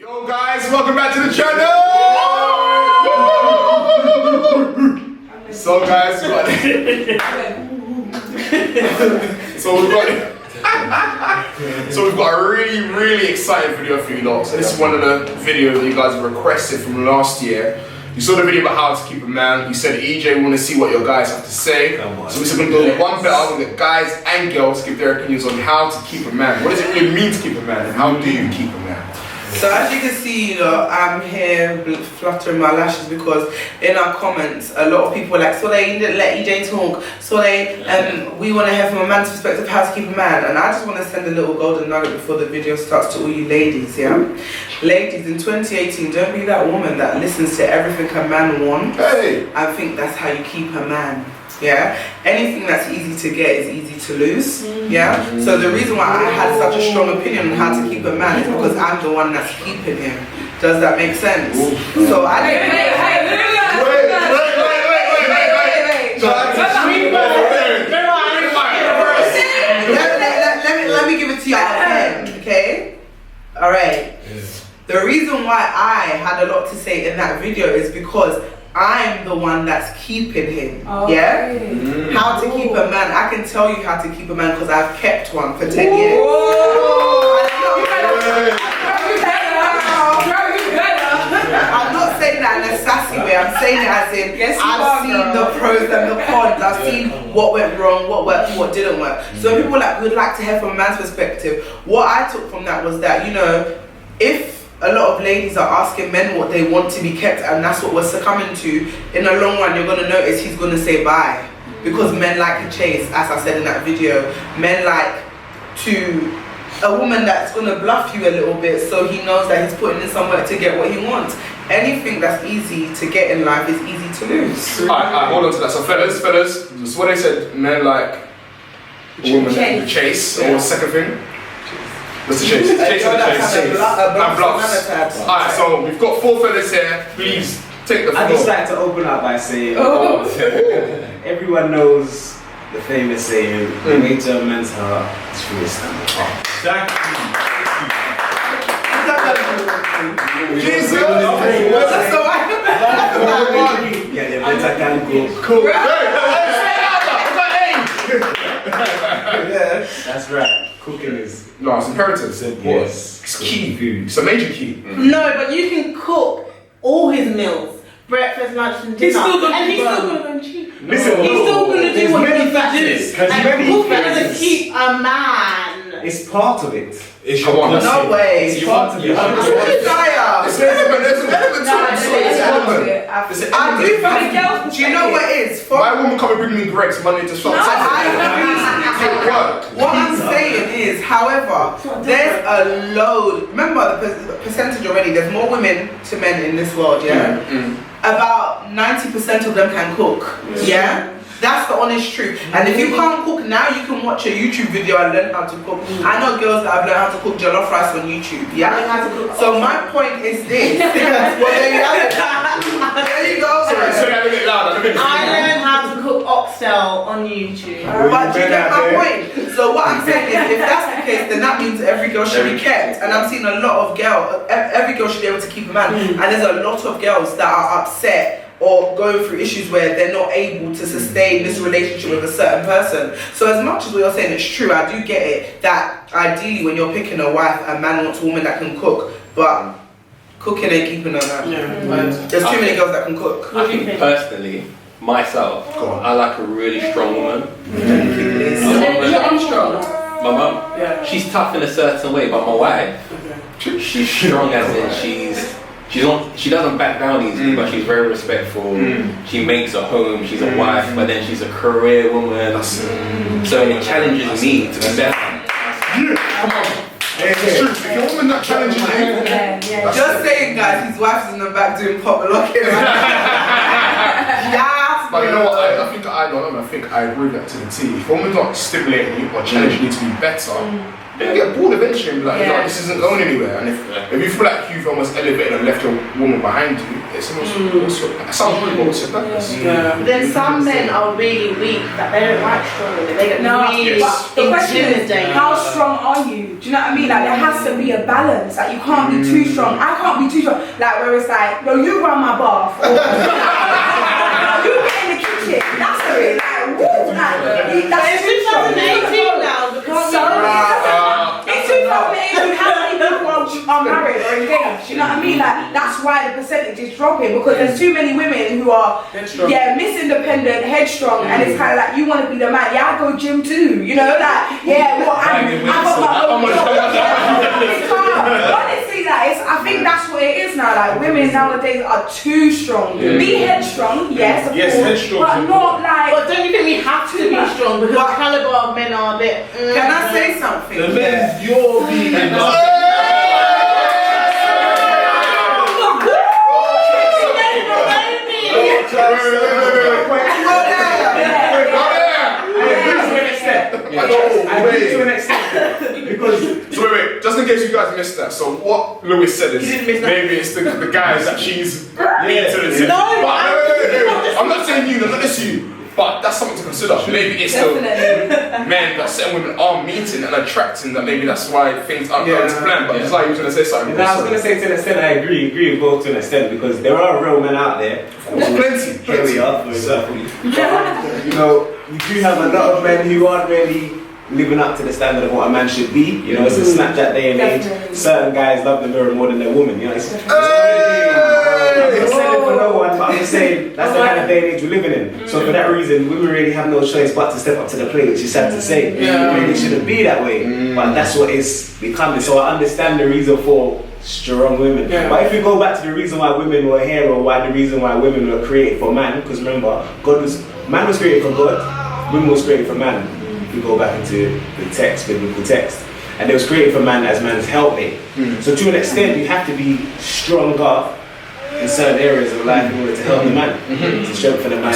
Yo guys, welcome back to the channel! So guys, we've got a really exciting video for you lot. So this is one of the videos that you guys have requested from last year. You saw the video about how to keep a man. You said, EJ, we want to see what your guys have to say. So we're going to do one better. We're going to get guys and girls give their opinions on how to keep a man. What does it really mean to keep a man, and how do you keep a man? So as you can see, you know, I'm here fluttering my lashes because in our comments, a lot of people are like, so they didn't let EJ talk. So we want to hear from a man's perspective how to keep a man. And I just want to send a little golden nugget before the video starts to all you ladies, yeah? Ladies, in 2018, don't be that woman that listens to everything a man wants and think that's how you keep a man. Yeah, anything that's easy to get is easy to lose. Yeah, so the reason why I had such a strong opinion on how to keep a man is because I'm the one that's keeping him. Does that make sense? So I didn't. Wait. Let me give it to you again, okay? All right. The reason why I had a lot to say in that video is because I'm the one that's keeping him, yeah? How to keep a man, I can tell you how to keep a man because I've kept one for 10 years. I'm not saying that in a sassy way, I'm saying it as in, I've seen the pros and the cons, I've seen what went wrong, what worked, what didn't work. So people would like to hear from a man's perspective. What I took from that was that, you know, if a lot of ladies are asking men what they want to be kept, and that's what we're succumbing to, in the long run you're going to notice he's going to say bye, because men like a chase, as I said in that video. Men like a woman that's going to bluff you a little bit so he knows that he's putting in some work to get what he wants. Anything that's easy to get in life is easy to lose. Alright, hold on to that. So fellas, so what they said, men like a woman the chase, or second thing? What's the chase? Chase and chase. And bluffs. Alright, so we've got 4 fellas here. Please take the floor. I'd just like to open up by saying, everyone knows the famous saying, the way to a man's heart is through his stomach. Jesus! Yeah, the better can go. Cool. That's right. Cooking is... No, it's imperative. Yes. It's key. It's a major key. No, but you can cook all his meals. Breakfast, lunch and dinner. He's still going to go cheap. Listen, he's still going to do what he needs to do. And cooking doesn't keep a man. It's part of it. It's your one. No way. It's part of it. There's an element to it. I do think, do you know what it is? My woman come and bring me Greg's Monday to shop. What I'm saying is, however, there's a load. Remember the percentage already. There's more women to men in this world, yeah? About 90% of them can cook, yeah? That's the honest truth. And if you can't cook now, you can watch a YouTube video and learn how to cook. I know girls that have learned how to cook jollof rice on YouTube, yeah? So my point is this. Well, there you have it. There you go. Sorry, a bit louder. I learned how to cook oxtail on YouTube. But do you get my point? So what I'm saying is, if that's the case, then that means every girl should be kept. And I'm seeing a lot of girls, every girl should be able to keep a man. And there's a lot of girls that are upset or going through issues where they're not able to sustain this relationship with a certain person. So as much as what you're saying is true, I do get it that ideally when you're picking a wife, a man wants a woman that can cook, but cooking ain't keeping her man. There's too many girls that can cook. I think personally, myself, I like a really strong woman. I'm strong. My mum, she's tough in a certain way, but my wife, she's strong as in she doesn't back down easily, but she's very respectful. She makes a home, she's a wife, but then she's a career woman. So it challenges me to be better. Come on. It's true. If your woman that challenges you, just saying, guys, his wife's in the back doing pop locking. Yes, but you know what? I think I agree with that to the T. If a woman's not stimulating you or challenging you to be better, you get bored eventually and be like, no, this isn't going anywhere. And if you feel like you've almost elevated and left your woman behind you, it's almost, it sounds really what's your purpose. But then some men are really weak, that they don't like strong women. They get really the question is, how strong are you? Do you know what I mean? Like, there has to be a balance. Like, you can't be too strong. I can't be too strong. Like, where it's like, no, you run my bath. Or, you get in the kitchen. That's a bit like, woo, like, that's It's 2018 now. It's 2018. How many people are married or engaged? You know what I mean? Like, that's why the percentage is dropping, because there's too many women who are Miss Independent, headstrong, and it's kind of like, you want to be the man. Yeah, I go gym too. You know, like, yeah, well, I got my own job. Honestly, like, I think that's what it is now. Like, women nowadays are too strong. Be headstrong, yes, of course, headstrong, but not like. But don't you think we have to be strong, because the caliber of men are a bit. Can I say something? The men you're being to an extent. Because so wait, just in case you guys missed that. So what Lewis said is maybe it's the guys that she's beat to the tip. No, But I'm not saying you, I'm not just you. But that's something to consider. Maybe it's the men that certain women are meeting and attracting, that maybe that's why things aren't going to plan. But it's like you were going to say something. No, I was going to say to an extent I agree with both to an extent, because there are real men out there. Plenty. Here we are, for example. You know, you do have a lot of men who aren't really living up to the standard of what a man should be. You know, it's a Snapchat day and age. Certain guys love the mirror more than their woman. You know, it's I'm not saying it for no one, but I'm just saying that's the kind of day and age we're living in. So for that reason, women really have no choice but to step up to the plate, which is sad to say. It really shouldn't be that way, but that's what it's becoming. So I understand the reason for strong women. But if we go back to the reason why women were here, or why the reason why women were created for man, because remember, man was created for God, women was created for man. If we go back into the text, biblical text, and it was created for man as man's helpmate. So to an extent, you have to be stronger in certain areas of life in order to help the man, to strengthen the man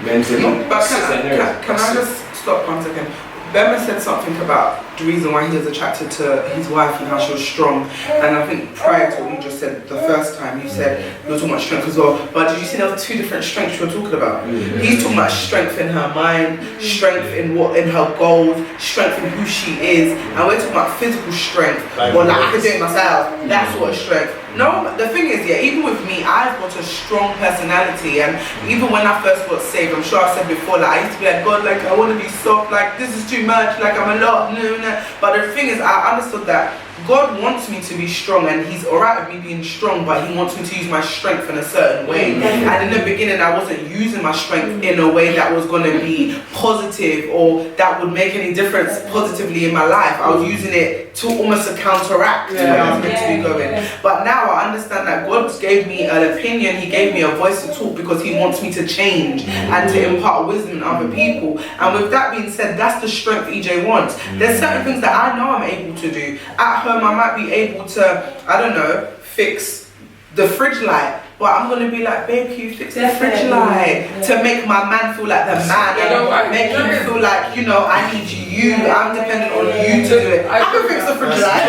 mentally. But can I just stop 1 second? Bema said something about the reason why he was attracted to his wife and how she was strong, and I think prior to what you just said the first time, you said you were talking about strength as well, but did you see there were 2 different strengths you were talking about? He's talking about strength in her mind, strength in her goals, strength in who she is, and we're talking about physical strength, or like I can do it myself, that sort of strength. No, the thing is, even with me, I've got a strong personality, and even when I first got saved, I'm sure I said before, like I used to be like, God, like I want to be soft, like this is too much, like I'm a lot, no. But the thing is, I understood that God wants me to be strong, and He's alright with me being strong, but He wants me to use my strength in a certain way. And in the beginning, I wasn't using my strength in a way that was going to be positive or that would make any difference positively in my life. I was using it to almost counteract where I was meant to be going. But now I understand that God gave me an opinion, He gave me a voice to talk, because He wants me to change and to impart wisdom in other people. And with that being said, that's the strength EJ wants. There's certain things that I know I'm able to do. At home, I might be able to, I don't know, fix the fridge light, but I'm gonna be like, babe, can you fix the fridge light to make my man feel like the man, and make him feel like, you know, I need you, I'm dependent on you to do it. I can fix the fridge light.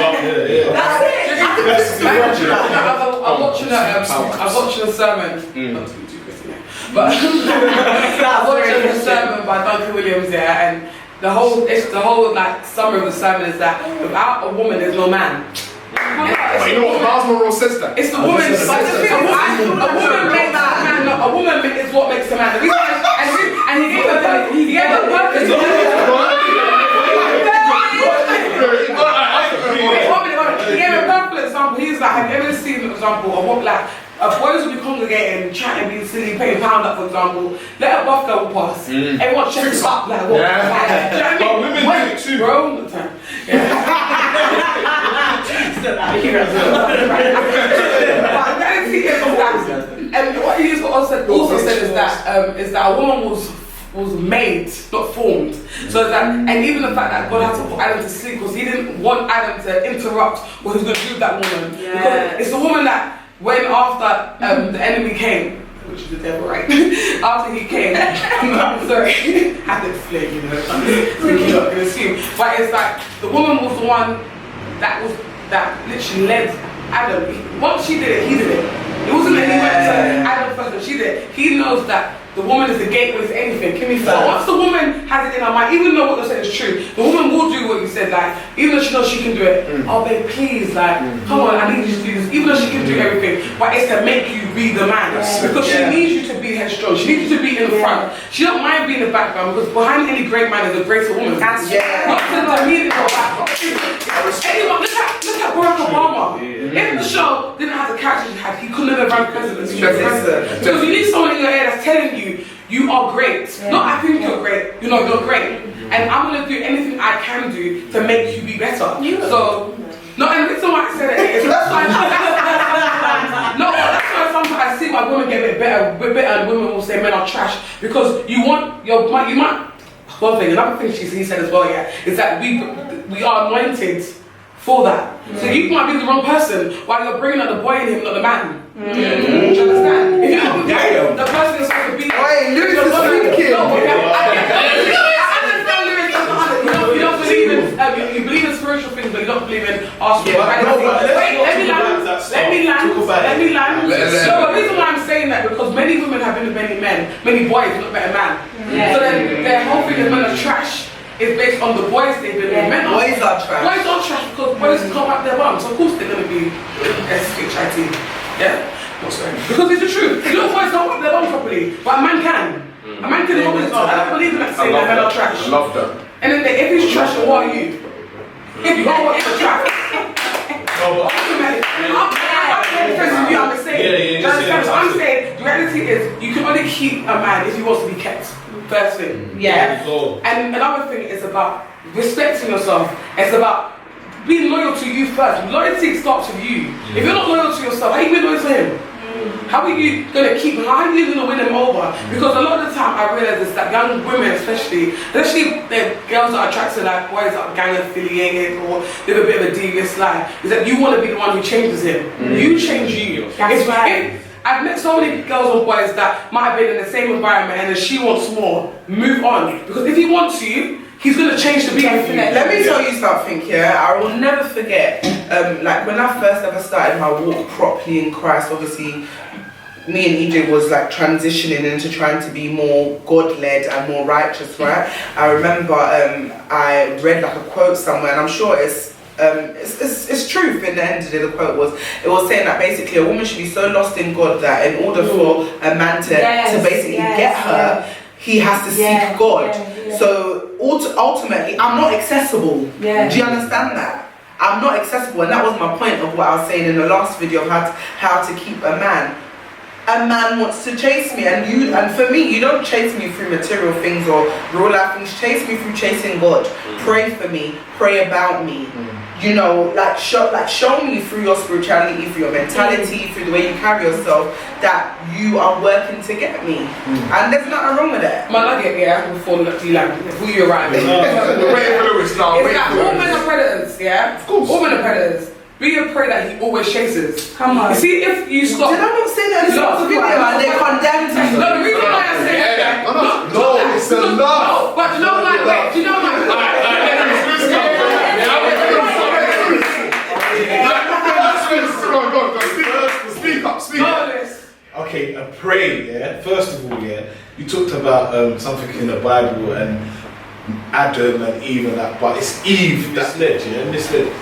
That's it. I can fix the fridge light. I'm watching a sermon. Not to be too crazy, but I'm watching a sermon by Duncan Williams there, and the whole like summary of the sermon is that without a woman, there's no man. But you know what Miles Monroe says that? It's the woman. A woman is what makes a man. And he gave a purpose. He gave a perfect example. He's like, have you ever seen an example of what, like, boys will be congregating, chatting, being silly, playing pound up, for example. Let a buff girl pass. Everyone checks up, like, what? Like, do you know what I mean? Women do it too, bro. All the time. And what he also said is that a woman was made, not formed. So that, and even the fact that God had to put Adam to sleep, because He didn't want Adam to interrupt what He was going to do with that woman. Because it's the woman that, when after the enemy came, which is the devil, right? After he came, I'm sorry, I didn't flip, you know. You're not gonna assume, but it's like the woman was the one that literally led Adam. Once she did it, he did it. It wasn't that he went to Adam first, but she did it. He knows that the woman is the gateway to anything. Can we start? Once the woman has it in her mind, even though what you're saying is true, the woman will do what you said, like, even though she knows she can do it, oh babe, please, like, come on, I need you to do this, even though she can do everything, but it's to make you be the man. Because she needs you to be headstrong, she needs you to be in the front. She don't mind being in the background, because behind any great man is a greater woman. Not to demean it or back. Anyone, look at Barack Obama. If the show didn't have the character he had, he couldn't have run presidency. Because you need someone in your ear that's telling you, you are great. Not I think you're great. You know, you're great. And I'm gonna do anything I can do to make you be better. So, no, and the reason why I said it is that's why sometimes I see why women get a bit better, and women will say men are trash because you might. One thing, another thing he said as well, is that we are anointed for that. So you might be the wrong person while you're bringing out the boy in him, not the man. Do you understand? If you're not the person is supposed to be. Wait, Lewis is speaking. You don't believe in, you believe in spiritual things, but you don't believe in astral. Let me land. So the reason why I'm saying that because many women have been with many men, many boys, not better man. So then their whole thing is men are trash. It's based on the boys they've been with. Boys are trash. Boys are trash because boys come out their bums. So of course they're going to be S-H-I-T. Yeah? Because it's the truth. You know boys don't wipe their bum properly, but a man can. A man can always do. I don't believe in that saying that men are trash. I love that. And then if he's trash, then what are you? If you are what you're trash. I'm saying the reality is you can only keep a man if he wants to be kept. First thing. And another thing is about respecting yourself. It's about being loyal to you first. Loyalty starts with you. If you're not loyal to yourself, how are you being loyal to him? How are you going to keep him? How are you going to win him over? Because a lot of the time I realize is that young women especially the girls that are attracted to like boys that are gang affiliated or live a bit of a devious life, is that you want to be the one who changes him. You change you. That's right. I've met so many girls or boys that might have been in the same environment and then she wants more, move on. Because if he wants you, he's going to change to be with you. Let me tell you something, I will never forget, like when I first ever started my walk properly in Christ, obviously, me and EJ was like transitioning into trying to be more God-led and more righteous, right? I remember I read like a quote somewhere, and I'm sure it's truth in the end of the quote was saying that basically a woman should be so lost in God that in order for a man to basically get her, he has to seek God. So ultimately I'm not accessible. Do you understand that? I'm not accessible, and that was my point of what I was saying in the last video of how to keep a man. A man wants to chase me, and for me, you don't chase me through material things or real life things. Chase me through chasing God. Pray for me. Pray about me. You know, like show me through your spirituality, through your mentality, through the way you carry yourself, that you are working to get me. And there's nothing wrong with that. Man, I get before you land, before you arrive. We're waiting for Lewis now. It's like all men are predators, Of course. All men are predators. Be a prey that he always chases. Come on. You see, if you stop. Did I not say that in the video? And they condemned me. No, the reason why I say that. No, it's enough. No, but you know, like, wait, do you know, like. Go. Speak up. Okay, a pray, First of all, you talked about something in the Bible and Adam and Eve and that, but it's Eve that's led, misled.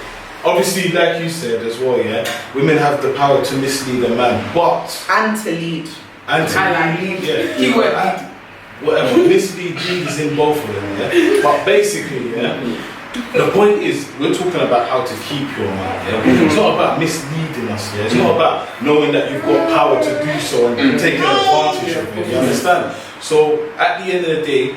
Obviously, like you said as well, women have the power to mislead a man, and to lead. Keyword. Whatever, mislead, lead is in both of them, But basically, the point is, we're talking about how to keep your man, It's not about misleading us, It's not about knowing that you've got power to do so and taking advantage of it, you understand? So, at the end of the day,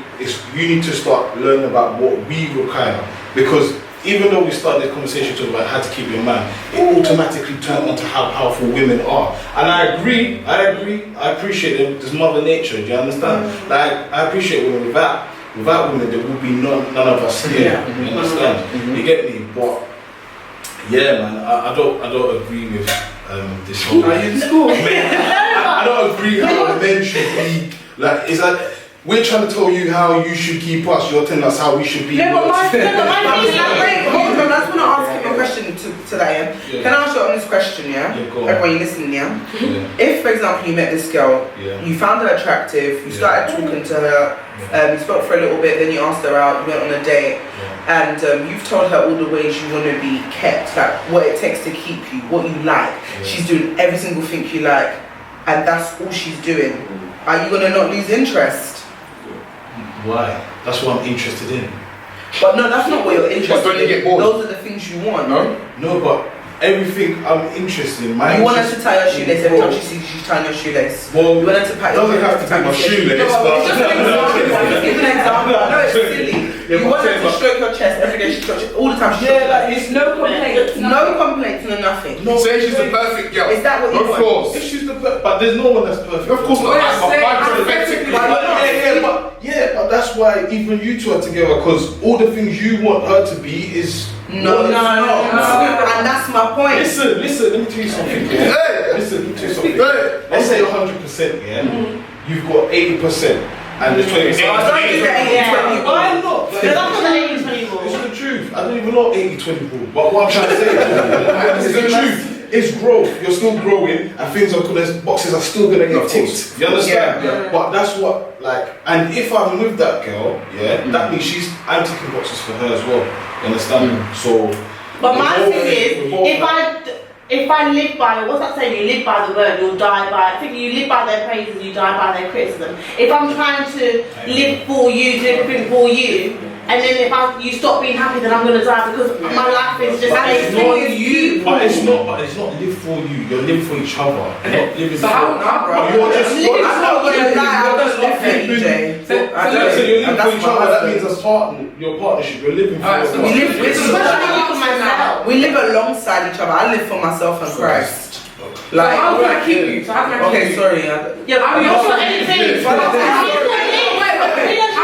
you need to start learning about what we require, because even though we started this conversation talking about how to keep your man, it automatically turned onto how powerful women are. And I agree, I appreciate them. There's mother nature, do you understand? Like, I appreciate women. Without women, there would be none of us here. You understand? You get me? But yeah, man, I don't agree with this whole. Are you in school? I don't agree how men should be. Like, it's like we're trying to tell you how you should keep us. You're telling us how we should be. No, but my thing is Hold on, I just want to ask him a question to that, yeah? Can I ask you on this question, yeah? Go on. Everyone, you listening, yeah? Yeah. If, for example, you met this girl, Yeah. you found her attractive, you started talking to her, you spoke for a little bit, then you asked her out, you went on a date, and you've told her all the ways you want to be kept, like what it takes to keep you, what you like. She's doing every single thing you like, and that's all she's doing. Are you gonna not lose interest? Why? That's what I'm interested in. But no, that's not what you're interested don't you in. get bored? Those are the things you want. No? No, but everything I'm interested in. My You want her interest- to tie your shoelace every time she sees you tying your shoelace. Well, You want her to pat your doesn't have to be my shoelace, No, but it's just an example. Just give an example. I know it's silly. Yeah, You but want her say, to but- stroke your chest every day. She strokes it all the time. She Yeah, strokes like it. It's no complaints. No complaints, no nothing. Say she's the perfect girl. Is that what you Of want? course. if she's the but there's no one that's perfect. Of course not. Yeah, I'm say- perfectly. But that's why even you two are together, because all the things you want her to be is No, what- no, and that's my point. Listen, let me tell you something. Yeah? Hey! Listen, let me tell you something. Hey! Let's say 100%, yeah? You've got 80%, and there's 20%. I don't do the 80-20 rule. I'm not. That's not the 80-20 rule. It's the truth. I don't even know 80-20 rule, but what I'm trying to say is the truth. It's growth. You're still growing, and things are gonna, boxes are still gonna get ticked. You understand? Yeah. But that's what, like, and if I'm with that girl, yeah, that means I'm ticking boxes for her as well. You understand? So. But my we're thing both- is, we're both- if I live by, what's that saying? You live by the word, you'll die by. I think you live by their praise and you die by their criticism. If I'm trying to live for you, do everything for you, and then if you stop being happy, then I'm gonna die because my life is just But based it's not on you. But it's not live for you. You're living for each other. You're not living So for. how, bro? But you're just. I'm not gonna lie, I don't live for EJ. So- I So don't. you're living And for that's each my other. That husband. means as your partnership. You're living for. Alright, so We live for myself. We live alongside each other. I live for myself and Christ. So how can I keep you? So how can I keep Okay, you? sorry. Yeah, I'm you're not not sure anything. How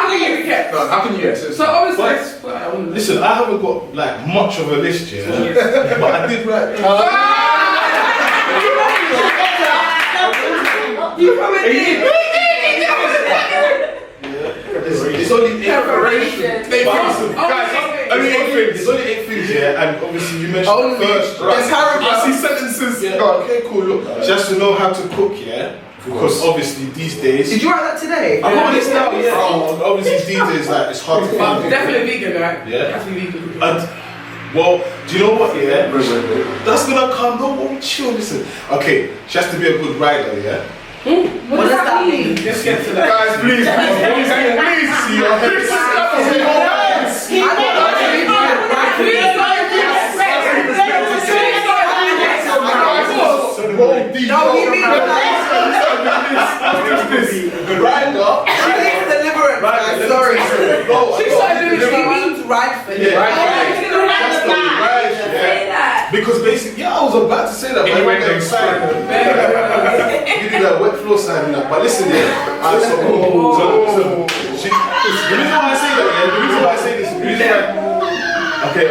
can you be kept? No, how can you get So obviously, I wouldn't Listen, I haven't got like much of a list yet, but I did write. You probably did. It's only 8 Preparation. Guys, only 8 things. It's only 8 things, yeah, and obviously you mentioned Only first. there's paragraphs. I see sentences. Yeah, Go on. okay, cool. Look, she has to know how to cook, yeah, because obviously these days. Did you write that today? I'm on this now, yeah. Obviously these days, like it's hard to find. Definitely vegan, right? Yeah. Definitely vegan. And well, do you know what? Yeah, that's gonna come. No, chill. Listen. Okay, she has to be a good rider. Yeah. What does that mean? Let's get to that. Guys, please, please, see your heads. No, he means Rider. she means deliverance. Guys. Sorry. She started doing She it. means rightfully. Yeah. That's the Right, yeah. Because basically, yeah, I was about to say that, but I went excited. You do that wet floor sign and that. But listen, yeah. So, the reason why I say that, yeah, the reason why I say this, the reason why. Okay.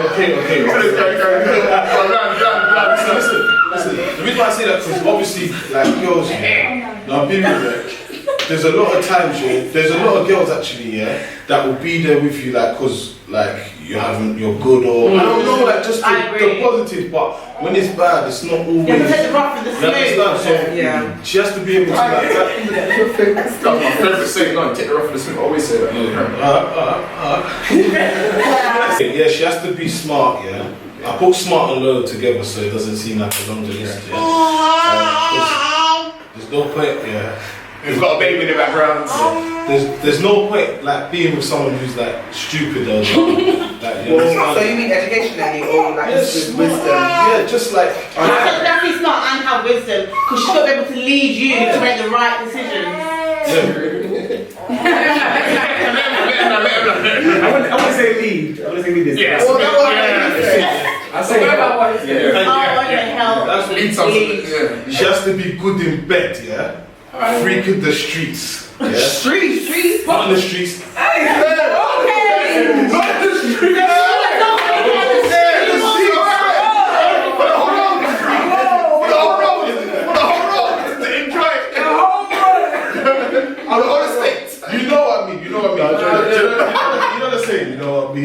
Listen. The reason why I say that because obviously, like girls, yeah. Now, be real, like, there's a lot of times, yeah. There's a lot of girls actually, yeah, that will be there with you, like, cause like you're good or I don't know, like just the positive. But when it's bad, it's not always. You have to take the rough with the You smooth. understand? So Yeah. she has to be able to like. That's my favourite saying. No, take the rough with the smooth. I always say that. Yeah, she has to be smart, yeah. I put smart and low together so it doesn't seem like a long list, yeah. 'Cause there's no point, yeah. We've got a baby in the background. There's no point like being with someone who's like stupid or like, you So you mean educationally or like yes, with wisdom? yeah, just like That's smart and have wisdom because she's got to be able to lead you to make the right decisions. I wouldn't say lead. I wouldn't say lead this. Yeah. Well, that was I say About what is it? Oh, okay, help. That's what Lead something. Yeah. she has to be good in bed, yeah. Freaking the streets, yeah. Streets. Not on the streets.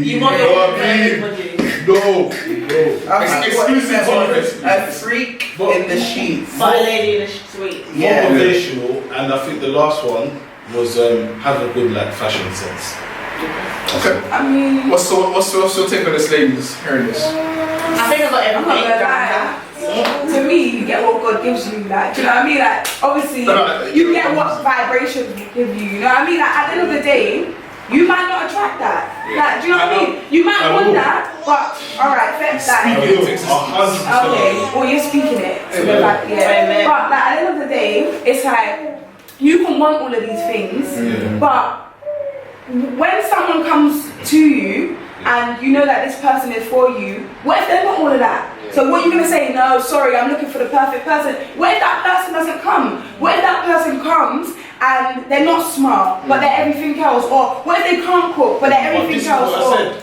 You want your woman everybody. No. Exclusive to a freak in the sheets. But a lady in the suite. Yeah. Motivational, and I think the last one was have a good like fashion sense. Okay. I mean, What's your take on this, ladies? Hearing this? I think I got I'm not everything gonna down. lie. To me, you get what God gives you. Like, do you know what I mean? Like, obviously, you get what vibrations give you. You know what I mean? Like, at the end of the day, you might not attract that. Like, do you know what I mean? You might want that, but alright, fair that. Okay, well, you're speaking it. So like, yeah. But like, at the end of the day, it's like you can want all of these things, but when someone comes to you and you know that this person is for you, what if they're not all of that? So what are you going to say? No, sorry, I'm looking for the perfect person. What if that person doesn't come? What if that person comes and they're not smart, but they're everything else? Or what if they can't cook, but they're everything else?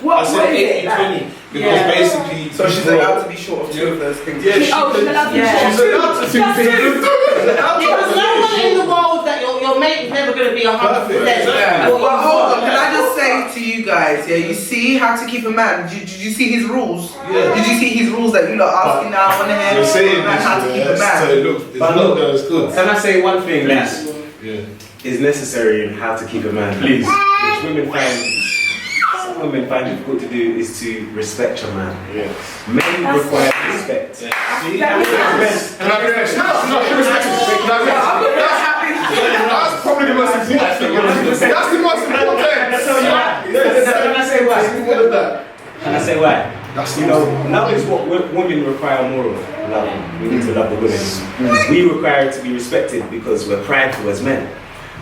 I said 80-20. Because basically... So she's allowed to be short of two of those things. Yeah, she's allowed to do things. Because no one in the world that your mate is never going to be 100%. Well, hold on, can I just say to you guys, yeah, you see how to keep a man? Did you see his rules? Yeah. Did you see his rules that you lot asking now on the head? You're saying this, how to keep a man? so look, it's not as good. Can I say one thing that is necessary in how to keep a man? Please. Which some women find difficult to do is to respect your man. Yes. Men require respect. See? Can I be honest? That's probably the most important thing. That's the most important thing. Can I say why? Can I say why? You know, love is what women require more of. Love. We need to love the women. We require it to be respected because we're prideful as men.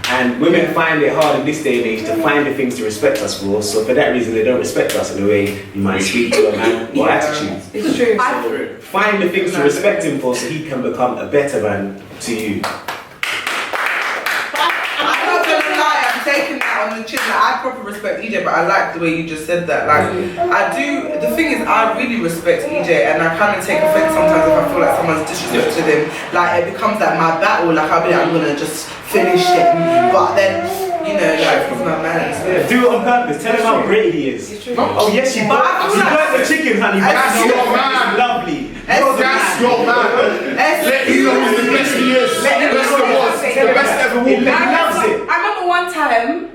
And women find it hard in this day and age to find the things to respect us for. So for that reason, they don't respect us in the way you might speak to a man or attitude. It's true. So find the things to respect him for so he can become a better man to you. I'm not gonna lie, I'm taking that on the chin. Like, I proper respect EJ, but I like the way you just said that. Like, I do. The thing is, I really respect EJ, and I kind of take offense sometimes if I feel like someone's disrespected him. Like, it becomes like my battle. Like, I'll be like, I'm gonna just finish it, but then, you know, like, it's my man. Do it on purpose. Tell him how great he is. Oh yes, you burnt the chicken, honey. That's your man. Lovely. That's your man. Let him know he's the best he is. The best there was. The best ever will be. He loves it. I remember one time,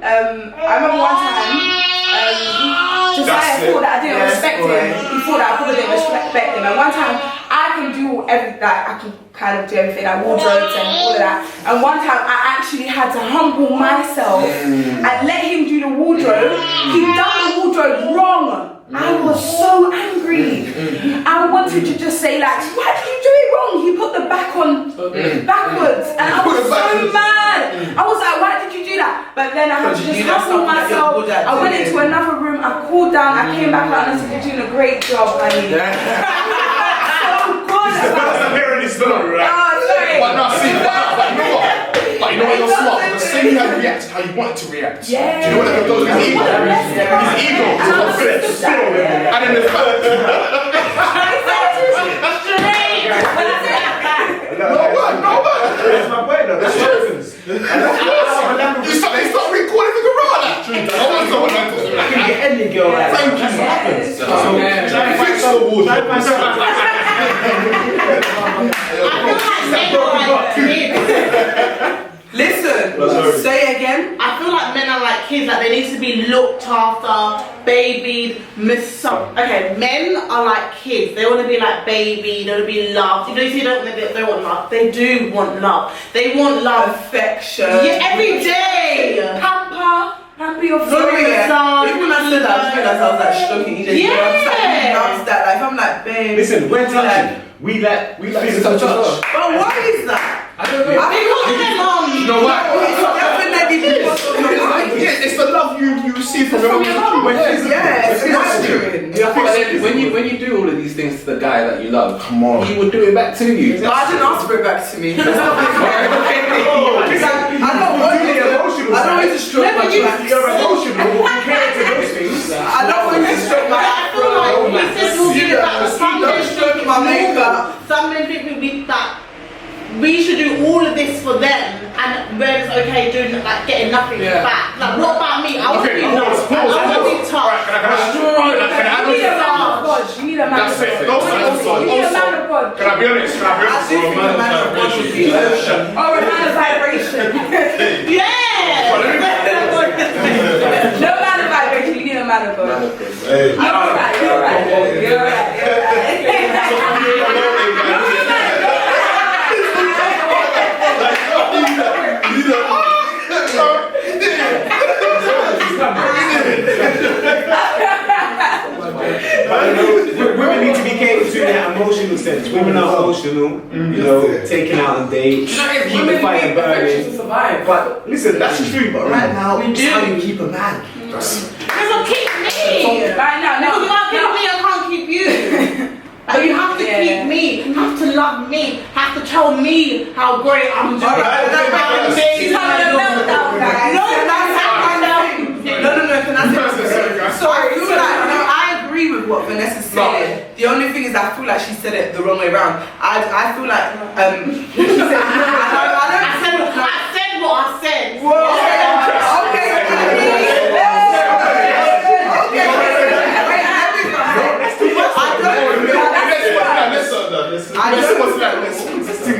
Josiah thought that I didn't respect him. He thought that I probably didn't respect him. And one time, I can do everything, I can kind of do everything, like wardrobes and all of that. And one time, I actually had to humble myself and let him do the wardrobe. He done the wardrobe wrong. I was so angry. I wanted to just say like, why did you do it wrong? He put the back on backwards, and I was so mad. I was like, why did you do that? But then I had to just humble myself. I went into another room, I cooled down, I came back out and I said, you're doing a great job, honey. So good. I'm hearing this story, right? Oh, sorry. But no, see, but you know what? But you know what, you're smart. The same how you react, how you want it to react. Yeah. Do you know what that goes with his ego? His ego. And then the fact. No, That's my point though. That's what happens. they start recording the garage. I want someone like this. You can get any girl like that. Thank you. That's what happens. So, Try and find someone. I feel like men are like Listen, say again. I feel like men are like kids, like they need to be looked after, babied, okay, men are like kids. They want to be like baby, they want to be loved. Even if you don't they want love, they do want love. They want love. Affection. Yeah, every day. Pamper your Sorry, favorite son. even when I said that, I was like stroking EJ. Yeah. He loves that. Like, if I'm like, babe. Listen, we're touching. We like physical touch. But why is that? I don't know. Because of their mom. You know what? It's definitely because of the mind. Yeah, it's the love you receive from your mom. Yes, it's Yeah, when you do all of these things to the guy that you love, come on, he would do it back to you. No, I didn't ask for it back to me. I don't want you to stroke my back. You're emotional. You care to those things. I don't want you to stroke my afro. He says we'll give it back. Some men stroke my makeup. Some men think we should do all of this for them, and where it's okay doing like getting nothing back. Like what about me? I want to be tough. I want to be tough. Can I You need a man of God. You need a man of God. That's it. Don't say that's all. You need a man of God. Can I be honest? I do think a man of God would be Oh, a man of vibration. Yeah. No man of vibration. You need a man of God. Hey. You're right. You're right. You're right. Women need to be catered to in that emotional sense. Women are emotional, you know, taking out on dates, keep the fire burning. But listen, that's true. But right now, it's how you keep a man. Because keep me. Right now, Because you can't keep me, I can't keep you. But you have to keep me, have to love me, have to tell me how great I'm doing. She's having a meltdown, guys. No, can I say something? So I feel like, I agree with what Vanessa said. The only thing is I feel like she said it the wrong way around. I feel like, she said, I said what I said.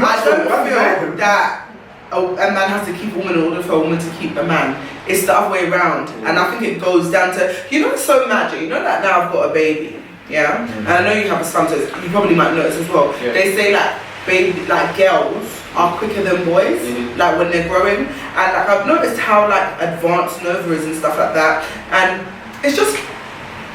I don't feel that a man has to keep a woman in order for a woman to keep a man. It's the other way around. And I think it goes down to, it's so magic. You know that now I've got a baby, yeah? And I know you have a son, so you probably might notice as well. Yeah. They say like girls are quicker than boys, like when they're growing. And like I've noticed how like advanced Nova is and stuff like that. And it's just,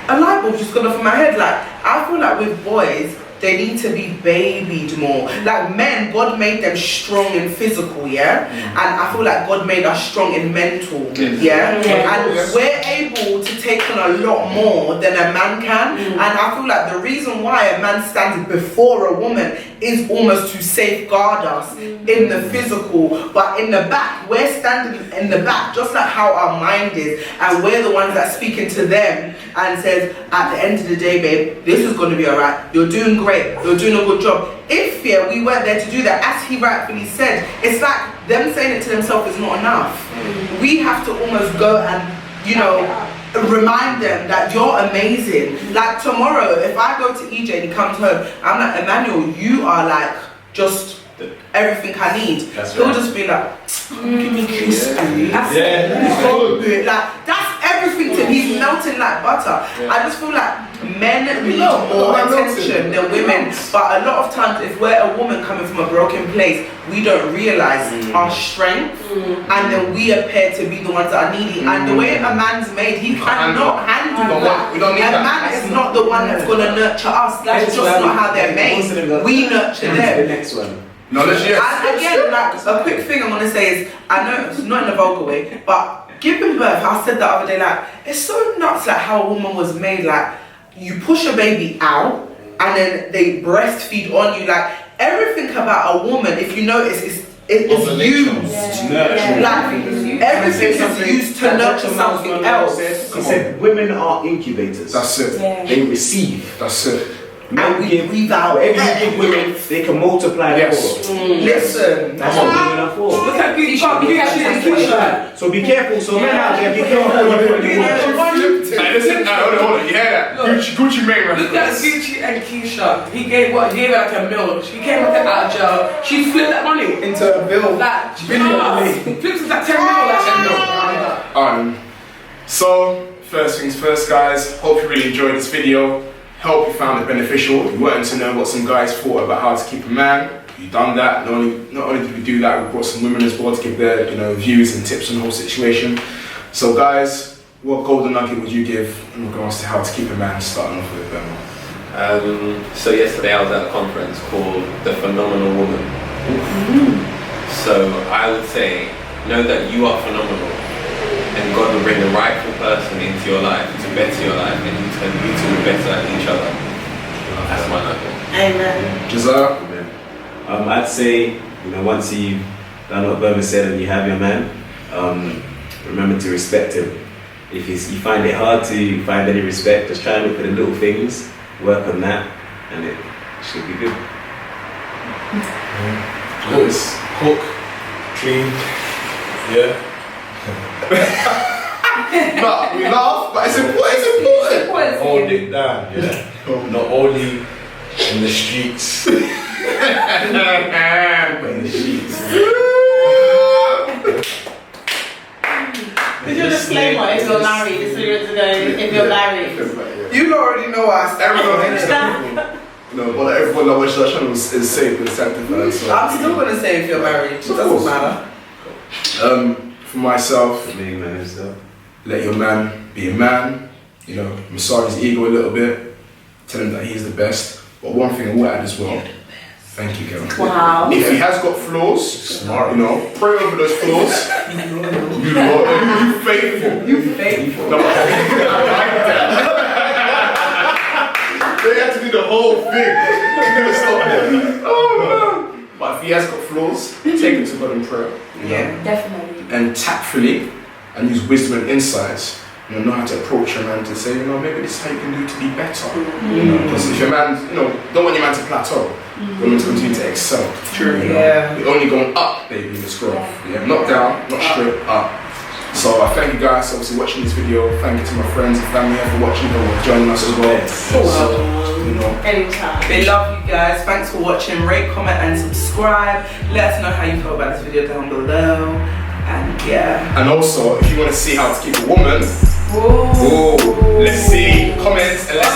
a light bulb just gone off in my head. Like, I feel like with boys, they need to be babied more. Like men, God made them strong and physical, yeah? And I feel like God made us strong in mental, yeah? And we're able to take on a lot more than a man can. And I feel like the reason why a man stands before a woman is almost to safeguard us in the physical, but in the back, we're standing in the back, just like how our mind is, and we're the ones that speak into them and says, at the end of the day, babe, this is going to be alright, you're doing great, you're doing a good job. If we weren't there to do that, as he rightfully said, it's like them saying it to themselves is not enough. We have to almost go and, remind them that you're amazing. Like tomorrow, if I go to EJ and he comes home, I'm like, Emmanuel, you are like just everything I need. He'll just be like, give me kiss, please. Like that's everything to him. He's melting like butter. I just feel like men need more attention than women. But a lot of times, if we're a woman coming from a broken place, we don't realize our strength, and then we appear to be the ones that are needy. And the way a man's made, he cannot handle that. A man is not the one that's gonna nurture us. That's just not how they're made. We nurture them. The next one. Knowledge, yes. And again, like a quick thing I'm gonna say is, I know it's not in a vulgar way, but giving birth, I said the other day, like it's so nuts, like how a woman was made. Like you push a baby out, and then they breastfeed on you. Like everything about a woman, if you notice, it's used. Like everything is used to nurture something else. He said women are incubators. That's it. They receive. That's it. And we breathe out. Whatever you give women, they can multiply it for. Listen, that's what women are for. Look at Gucci. So be careful. So men out there, be careful. Listen, hold on. You hear that? Gucci Mane reference. Look at Gucci and Keisha. He gave her like a mill. She came out of jail. She flipped that money into a bill. Like, flips it like 10 mil. Alright. So, first things first, guys. Hope you really enjoyed this video. Hope you found it beneficial. You wanted to know what some guys thought about how to keep a man. You've done that. Not only did we do that, we brought some women as well to give their views and tips on the whole situation. So guys, what golden nugget would you give in regards to how to keep a man, starting off with them? So yesterday I was at a conference called The Phenomenal Woman. So I would say, know that you are phenomenal, and God will bring the rightful person into your life to better your life, and you two will better each other. That's my nugget. Amen. Jazar? I'd say, once you've done what Burma said and you have your man, remember to respect him. If you find it hard to find any respect, just try and look at the little things, work on that, and it should be good. Cook, clean, Yeah. No, we laugh, but it's important. It's important. Hold it down, yeah. Not only in the streets, but in the sheets. Did you disclaimer if you're married? This video to go if you're married. You already know what I stand for. No, but everyone that watches that channel is safe and sanctified. So. I'm still gonna say if you're married. It doesn't matter. For myself, Being man himself. let your man be a man. You know, massage his ego a little bit. Tell him that he's the best. But one thing I will add as well. Thank you, Kevin. Wow. If he has got flaws, you know, pray over those flaws. You faithful. You faithful. No, I like that. They have to do the whole thing. You're gonna stop there. Oh man. But if he has got flaws, take it to God in prayer. You know? Definitely. And tactfully, and use wisdom and insights. You know how to approach your man to say, you know, maybe this is how you can do to be better. You know, because if your man, you know, don't want your man to plateau. You want him to continue to excel. True. You know? Yeah. We're only going up, baby, in this growth. Yeah, not down, not straight, up. So I thank you guys for obviously watching this video. Thank you to my friends and family for watching and joining us as well. So, you know, Anytime. They love you guys. Thanks for watching. Rate, comment, and subscribe. Let us know how you feel about this video down below. And yeah. and also if you want to see how to keep a woman, Ooh. let's see comments and let's